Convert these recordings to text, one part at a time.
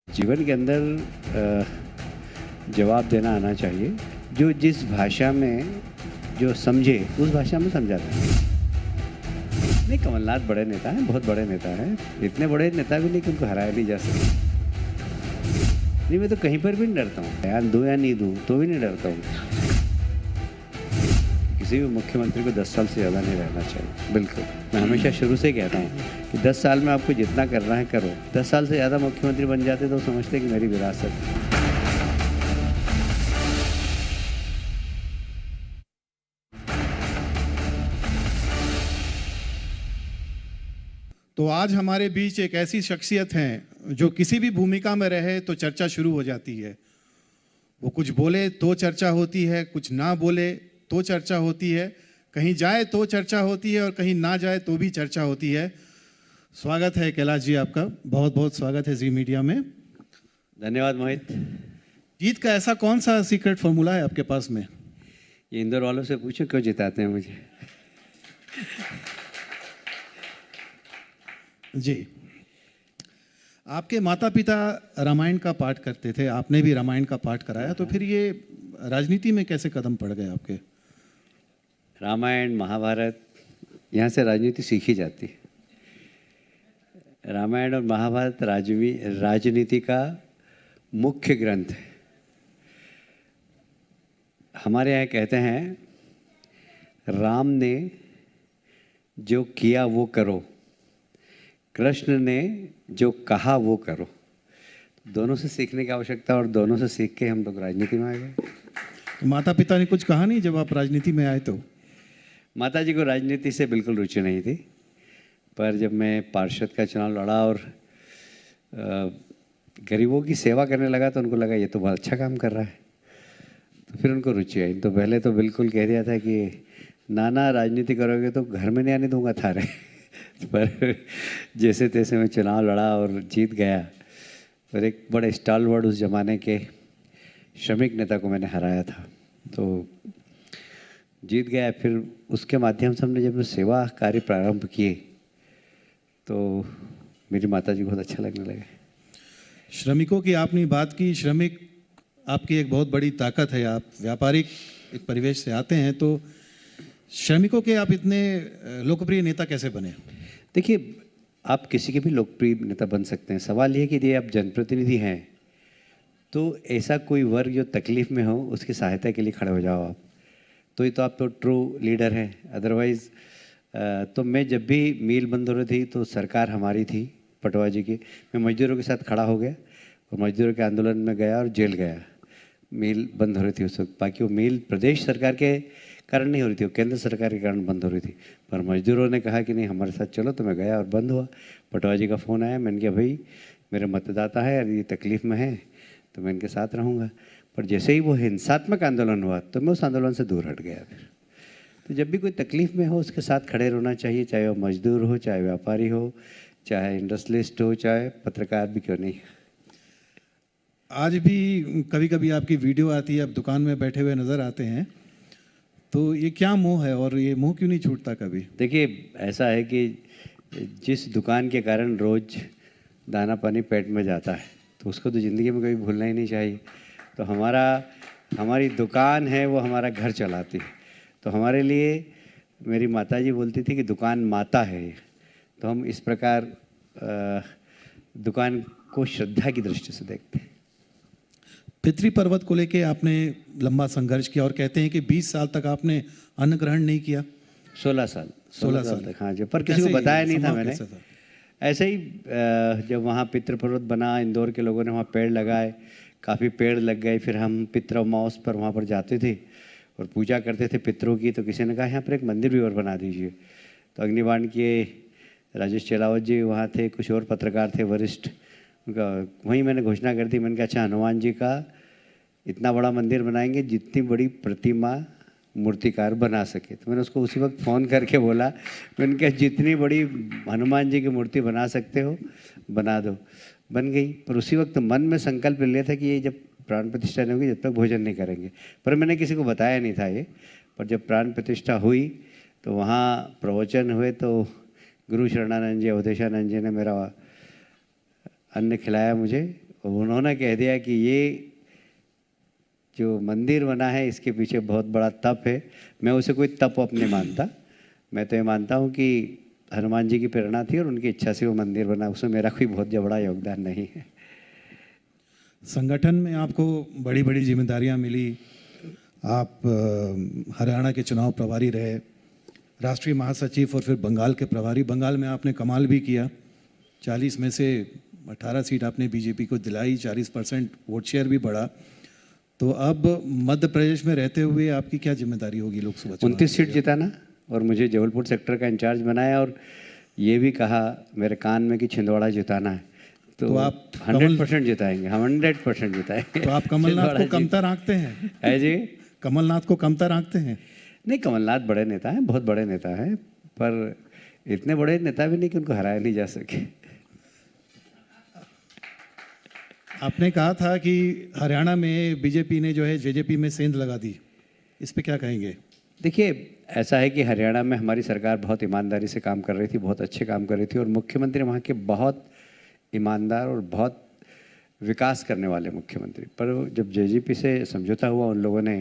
जीवन के अंदर जवाब देना आना चाहिए। जो जिस भाषा में जो समझे उस भाषा में समझाता है। नहीं, कमलनाथ बड़े नेता हैं, बहुत बड़े नेता हैं। इतने बड़े नेता भी नहीं कि उनको हराया नहीं जा सकता। नहीं, मैं तो कहीं पर भी नहीं डरता हूँ। बयान दूँ या नहीं दूँ तो भी नहीं डरता हूँ। किसी भी मुख्यमंत्री को 10 साल से ज़्यादा नहीं रहना चाहिए। बिल्कुल, मैं हमेशा शुरू से कहता हूँ कि 10 साल में आपको जितना करना है करो। 10 साल से ज़्यादा मुख्यमंत्री बन जाते तो समझते कि मेरी विरासत है। तो आज हमारे बीच एक ऐसी शख्सियत हैं जो किसी भी भूमिका में रहे तो चर्चा शुरू हो जाती है। वो कुछ बोले तो चर्चा होती है, कुछ ना बोले तो चर्चा होती है, कहीं जाए तो चर्चा होती है और कहीं ना जाए तो भी चर्चा होती है। स्वागत है कैलाश जी, आपका बहुत बहुत स्वागत है जी मीडिया में। धन्यवाद मोहित। जीत का ऐसा कौन सा सीक्रेट फॉर्मूला है आपके पास में? ये इंदौर वालों से पूछो क्यों जिताते हैं मुझे। जी, आपके माता पिता रामायण का पाठ करते थे, आपने भी रामायण का पाठ कराया, तो फिर ये राजनीति में कैसे कदम पड़ गए आपके? रामायण महाभारत, यहाँ से राजनीति सीखी जाती है। रामायण और महाभारत राजनीति का मुख्य ग्रंथ है। हमारे यहाँ कहते हैं, राम ने जो किया वो करो, कृष्ण ने जो कहा वो करो। दोनों से सीखने की आवश्यकता, और दोनों से सीख के हम लोग राजनीति में आ गए। तो माता पिता ने कुछ कहा नहीं जब आप राजनीति में आए तो? माता जी को राजनीति से बिल्कुल रुचि नहीं थी, पर जब मैं पार्षद का चुनाव लड़ा और गरीबों की सेवा करने लगा तो उनको लगा ये तो बहुत अच्छा काम कर रहा है, तो फिर उनको रुचि आई। तो पहले तो बिल्कुल कह दिया था कि नाना राजनीति करोगे तो घर में नहीं आने दूंगा थारे। पर जैसे तैसे मैं चुनाव लड़ा और जीत गया। पर एक बड़े स्टालवर्ड उस ज़माने के श्रमिक नेता को मैंने हराया था, तो जीत गया। फिर उसके माध्यम से हमने जब सेवा कार्य प्रारंभ किए तो मेरी माता जी को बहुत अच्छा लगने लगा। श्रमिकों की आपने बात की, श्रमिक आपकी एक बहुत बड़ी ताकत है। आप व्यापारिक एक परिवेश से आते हैं, तो श्रमिकों के आप इतने लोकप्रिय नेता कैसे बने? देखिए, आप किसी के भी लोकप्रिय नेता बन सकते हैं। सवाल ये है कि यदि आप जनप्रतिनिधि हैं तो ऐसा कोई वर्ग जो तकलीफ़ में हो उसकी सहायता के लिए खड़े हो जाओ आप, तो आप तो ट्रू लीडर हैं। अदरवाइज़ तो मैं जब भी मील बंद हो रही थी तो सरकार हमारी थी, पटवा जी की, मैं मजदूरों के साथ खड़ा हो गया और मजदूरों के आंदोलन में गया और जेल गया। मील बंद हो रही थी उस वक्त। बाकी वो मील प्रदेश सरकार के कारण नहीं हो रही थी, वो केंद्र सरकार के कारण बंद हो रही थी। पर मजदूरों ने कहा कि नहीं, हमारे साथ चलो, तो मैं गया और बंद हुआ। पटवा जी का फ़ोन आया, मैंने कहा भाई मेरे मतदाता है और ये तकलीफ़ में है तो मैं इनके साथ रहूँगा। पर जैसे ही वो हिंसात्मक आंदोलन हुआ तो मैं उस आंदोलन से दूर हट गया। फिर तो जब भी कोई तकलीफ़ में हो उसके साथ खड़े रहना चाहिए, चाहे वो मजदूर हो, चाहे व्यापारी हो, चाहे इंडस्ट्रियलिस्ट हो, चाहे पत्रकार भी क्यों नहीं। आज भी कभी कभी आपकी वीडियो आती है, आप दुकान में बैठे हुए नज़र आते हैं, तो ये क्या मोह है और ये मोह क्यों नहीं छूटता कभी? देखिए, ऐसा है कि जिस दुकान के कारण रोज़ दाना पानी पेट में जाता है तो उसको तो ज़िंदगी में कभी भूलना ही नहीं चाहिए। तो हमारी दुकान है, वो हमारा घर चलाती है। तो हमारे लिए मेरी माताजी बोलती थी कि दुकान माता है। तो हम इस प्रकार दुकान को श्रद्धा की दृष्टि से देखते हैं। पितृ पर्वत को लेके आपने लंबा संघर्ष किया और कहते हैं कि 20 साल तक आपने अन्न ग्रहण नहीं किया। 16 साल 16 साल तक, हाँ जी। पर किसी को बताया नहीं था मैंने। था? ऐसे ही जब वहाँ पितृ पर्वत बना, इंदौर के लोगों ने वहाँ पेड़ लगाए, काफ़ी पेड़ लग गए। फिर हम पितृ अमावस पर वहाँ पर जाते थे और पूजा करते थे पितरों की। तो किसी ने कहा यहाँ पर एक मंदिर भी और बना दीजिए। तो अग्निबाण के राजेश चेलावत जी वहाँ थे, कुछ और पत्रकार थे वरिष्ठ, उनका वहीं मैंने घोषणा कर दी। मैंने कहा अच्छा, हनुमान जी का इतना बड़ा मंदिर बनाएंगे जितनी बड़ी प्रतिमा मूर्तिकार बना सके। तो मैंने उसको उसी वक्त फ़ोन करके बोला, मैंने कहा जितनी बड़ी हनुमान जी की मूर्ति बना सकते हो बना दो। बन गई। पर उसी वक्त मन में संकल्प लिया था कि ये जब प्राण प्रतिष्ठा नहीं होगी जब तक भोजन नहीं करेंगे। पर मैंने किसी को बताया नहीं था ये। पर जब प्राण प्रतिष्ठा हुई तो वहाँ प्रवचन हुए तो गुरु शरणानंद जी, अवधेशानंद जी ने मेरा अन्न खिलाया मुझे उन्होंने कह दिया कि ये जो मंदिर बना है इसके पीछे बहुत बड़ा तप है। मैं उसे कोई तप वप नहीं मानता, मैं तो ये मानता हूँ कि हनुमान जी की प्रेरणा थी और उनकी इच्छा से वो मंदिर बना, उसमें मेरा कोई बहुत बड़ा योगदान नहीं है। संगठन में आपको बड़ी बड़ी जिम्मेदारियां मिली। आप हरियाणा के चुनाव प्रभारी रहे, राष्ट्रीय महासचिव और फिर बंगाल के प्रभारी। बंगाल में आपने कमाल भी किया, 40 में से 18 सीट आपने बीजेपी को दिलाई, 40% वोट शेयर भी बढ़ा। तो अब मध्य प्रदेश में रहते हुए आपकी क्या जिम्मेदारी होगी लोकसभा चुनाव? 29 सीट जिताना और मुझे जबलपुर सेक्टर का इंचार्ज बनाया और ये भी कहा मेरे कान में कि छिंदवाड़ा जिताना है। तो आप 100% जिताएंगे, हम 100% जिताएंगे। तो आप कमलनाथ को कमतर आंकते हैं? है जी, कमलनाथ को कमतर आंकते हैं? नहीं, कमलनाथ बड़े नेता हैं, बहुत बड़े नेता हैं, पर इतने बड़े नेता भी नहीं कि उनको हराया नहीं जा सके। आपने कहा था कि हरियाणा में बीजेपी ने जो है जेजेपी में सेंध लगा दी, इस पे क्या कहेंगे? देखिए, ऐसा है कि हरियाणा में हमारी सरकार बहुत ईमानदारी से काम कर रही थी, बहुत अच्छे काम कर रही थी और मुख्यमंत्री वहाँ के बहुत ईमानदार और बहुत विकास करने वाले मुख्यमंत्री। पर जब जेजेपी से समझौता हुआ, उन लोगों ने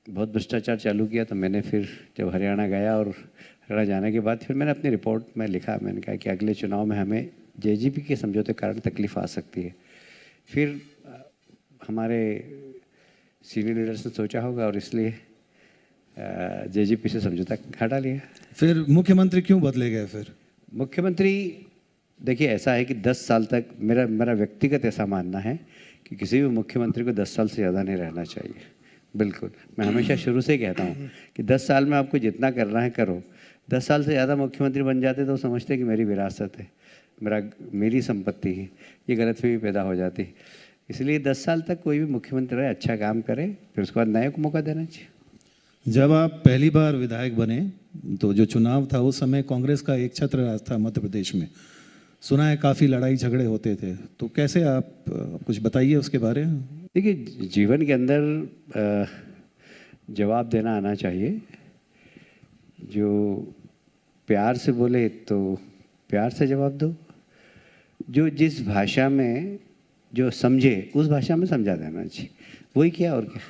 बहुत भ्रष्टाचार चालू किया, तो मैंने फिर जब हरियाणा गया और हरियाणा जाने के बाद फिर मैंने अपनी रिपोर्ट में लिखा, मैंने कहा कि अगले चुनाव में हमें जेजेपी के समझौते के कारण तकलीफ आ सकती है। फिर हमारे सीनियर लीडर्स ने सोचा होगा और इसलिए जेजेपी से समझौता हटा लिया। फिर मुख्यमंत्री क्यों बदले गए? फिर मुख्यमंत्री, देखिए ऐसा है कि 10 साल तक मेरा व्यक्तिगत ऐसा मानना है कि किसी भी मुख्यमंत्री को 10 साल से ज़्यादा नहीं रहना चाहिए। बिल्कुल, मैं हमेशा शुरू से ही कहता हूँ कि 10 साल में आपको जितना करना है करो। 10 साल से ज़्यादा मुख्यमंत्री बन जाते तो समझते कि मेरी विरासत है, मेरी संपत्ति है, ये गलतफहमी पैदा हो जाती। इसलिए 10 साल तक कोई भी मुख्यमंत्री रहे, अच्छा काम करे, फिर उसके बाद नए को मौका देना चाहिए। जब आप पहली बार विधायक बने तो जो चुनाव था उस समय कांग्रेस का एक छत्र राज था मध्य प्रदेश में, सुना है काफ़ी लड़ाई झगड़े होते थे, तो कैसे आप कुछ बताइए उसके बारे में? देखिए, जीवन के अंदर जवाब देना आना चाहिए। जो प्यार से बोले तो प्यार से जवाब दो, जो जिस भाषा में जो समझे उस भाषा में समझा देना चाहिए। वही क्या और क्या,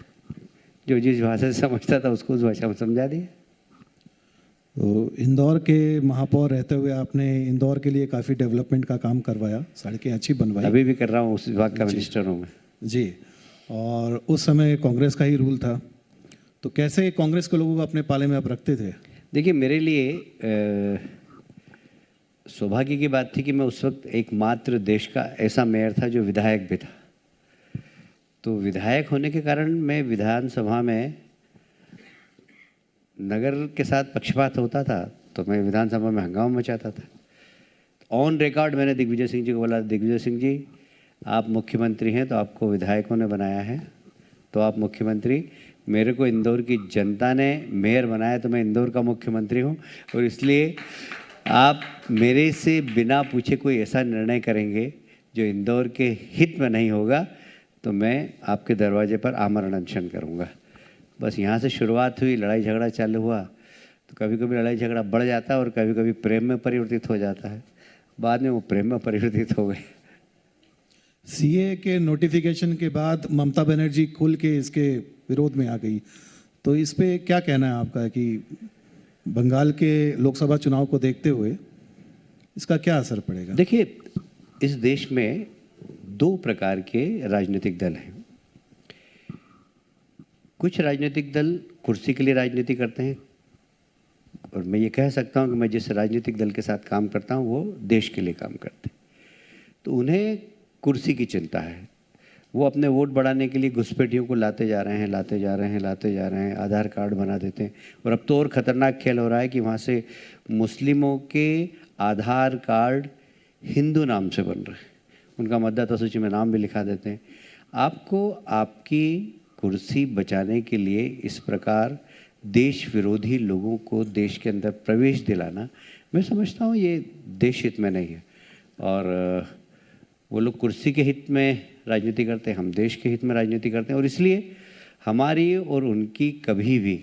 जो जिस भाषा से समझता था उसको उस भाषा में समझा दिया। तो इंदौर के महापौर रहते हुए आपने इंदौर के लिए काफ़ी डेवलपमेंट का काम करवाया, सड़कें अच्छी बनवाई। अभी भी कर रहा हूँ, उस विभाग का मिनिस्टर हूँ मैं जी। और उस समय कांग्रेस का ही रूल था, तो कैसे कांग्रेस के लोगों को अपने पाले में आप रखते थे? देखिए, मेरे लिए सौभाग्य की बात थी कि मैं उस वक्त एकमात्र देश का ऐसा मेयर था जो विधायक भी था। तो विधायक होने के कारण मैं विधानसभा में नगर के साथ पक्षपात होता था तो मैं विधानसभा में हंगामा मचाता था। ऑन रिकॉर्ड मैंने दिग्विजय सिंह जी को बोला, दिग्विजय सिंह जी आप मुख्यमंत्री हैं तो आपको विधायकों ने बनाया है, तो आप मुख्यमंत्री, मेरे को इंदौर की जनता ने मेयर बनाया तो मैं इंदौर का मुख्यमंत्री हूँ और इसलिए आप मेरे से बिना पूछे कोई ऐसा निर्णय करेंगे जो इंदौर के हित में नहीं होगा तो मैं आपके दरवाजे पर आमरण अनशन करूँगा। बस यहाँ से शुरुआत हुई, लड़ाई झगड़ा चालू हुआ। तो कभी कभी लड़ाई झगड़ा बढ़ जाता है और कभी कभी प्रेम में परिवर्तित हो जाता है। बाद में वो प्रेम में परिवर्तित हो गए। सीए के नोटिफिकेशन के बाद ममता बनर्जी खुल के इसके विरोध में आ गई, तो इस पे क्या कहना है आपका कि बंगाल के लोकसभा चुनाव को देखते हुए इसका क्या असर पड़ेगा? देखिए, इस देश में 2 प्रकार के राजनीतिक दल हैं। कुछ राजनीतिक दल कुर्सी के लिए राजनीति करते हैं और मैं ये कह सकता हूँ कि मैं जिस राजनीतिक दल के साथ काम करता हूँ वो देश के लिए काम करते हैं। तो उन्हें कुर्सी की चिंता है, वो अपने वोट बढ़ाने के लिए घुसपैठियों को लाते जा रहे हैं, आधार कार्ड बना देते हैं। और अब तो और ख़तरनाक खेल हो रहा है कि वहाँ से मुस्लिमों के आधार कार्ड हिंदू नाम से बन रहे हैं, उनका मतदाता सूची में नाम भी लिखा देते हैं। आपको आपकी कुर्सी बचाने के लिए इस प्रकार देश विरोधी लोगों को देश के अंदर प्रवेश दिलाना, मैं समझता हूँ ये देश हित में नहीं है। और वो लोग कुर्सी के हित में राजनीति करते हैं, हम देश के हित में राजनीति करते हैं और इसलिए हमारी और उनकी कभी भी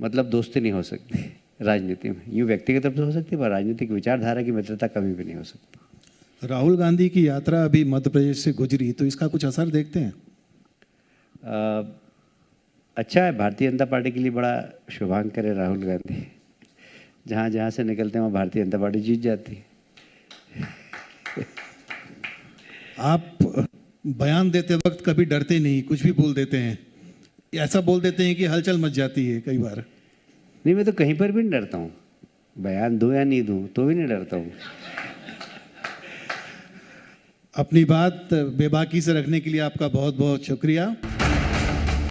मतलब दोस्ती नहीं हो सकती राजनीति में। यूँ व्यक्तिगत रूप से हो सकती है पर राजनीतिक विचारधारा की मित्रता कभी भी नहीं हो सकती। राहुल गांधी की यात्रा अभी मध्य प्रदेश से गुजरी, तो इसका कुछ असर देखते हैं? अच्छा है, भारतीय जनता पार्टी के लिए बड़ा शुभांकर है राहुल गांधी। जहाँ जहाँ से निकलते हैं वहाँ भारतीय जनता पार्टी जीत जाती है। आप बयान देते वक्त कभी डरते नहीं, कुछ भी बोल देते हैं, ऐसा बोल देते हैं कि हलचल मच जाती है कई बार? नहीं, मैं तो कहीं पर भी नहीं डरता हूँ, बयान दूँ या नहीं दूँ तो भी नहीं डरता हूँ। अपनी बात बेबाकी से रखने के लिए आपका बहुत बहुत शुक्रिया।